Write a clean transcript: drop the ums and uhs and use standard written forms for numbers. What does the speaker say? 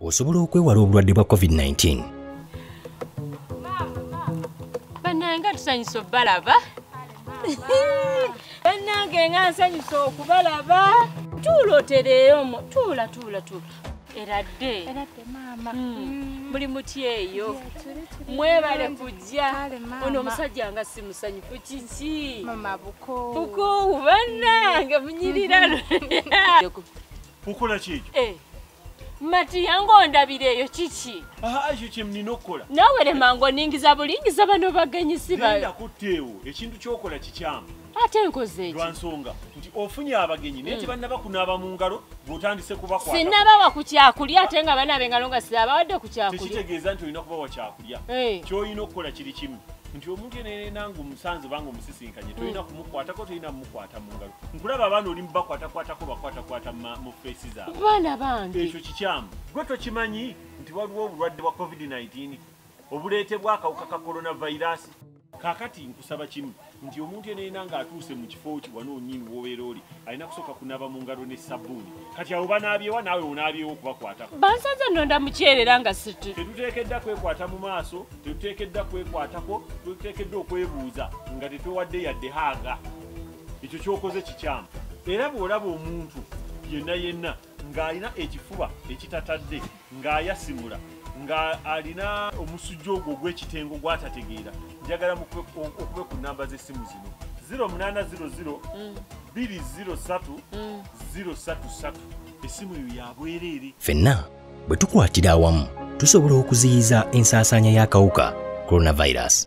Osobola okwewala obulwadde bwa COVID-19. Bannange tusanyusa obbalaba. Bannange nga nsanyusa okubalaba. Tuula otereeyo, tuula. Eradde mama. Buli muti eyo. Mwebale kujja. Ono omusajja nga si musanyufu kiki? Mama buko. Buko bannange munyirira. Ukola kiki? Mati yangu ondabireyo kiki? Ekyo kye mnina okukola. Nawe lemango ningiza bulingiza bano bagenyisi bayo. Genda kutteewo ekintu ky'okola kikyamu. Ate nkoze eki? Lwa nsonga nti ofunye abagenyi naye tebannaba kunaaba mu ngalo bw'otandise kubakwata. Sinnabawa ku kyakulya ate nga banaabe engalo nga sirabawadde ku kyakulya. Tekitegeeza nti olina kubawa kyakulya. Ky'olina okukola kiri kimu. Nti omuntu yenenanga omusanze banga omusisinkanye tolina kumukwatako, tolina mumukwata mu ngalo. Nkulaba abaana oli mubakwatakwatako bakwatakwata mu feesi zaabwe. Baana bange. Ekyo kikyamu. Gwe tokimanyi nti waliwo obulwadde bwa COVID-19 obuleetebwa akawuka ka coronavirus. Kakati nkusaba kimu nti omuntu yenenanga atuuse mu kifo ki wano nnyini w'obeera oli alina kusooka kunaaba mu ngalo ne sabbuuni. Kati awo banaabyewa naawe onaabyewo okubakwatako. Bansaze nnonda mukyerera nga situ. Tetuteekedda kwekwata mu maaso, tetuteekedda kwekwatako, tuteekedde okwebuuza nga tetwewadde yadde haaga. Ekyo ky'okoze kikyamu. Era bw'olaba omuntu yenna ng'alina ekifuba ekitatadde, ng'ayasimula, nga alina omusujja ogwo ogw'ekitengo gw'atategeera, njagala okube ku nnamba z'essimu zino 0800 203 033. Essimu eyo ya bwereere. Ffenna bwe tukwatira awamu tusobola okuziyiza ensaasaanya y'akawuka coronavirus.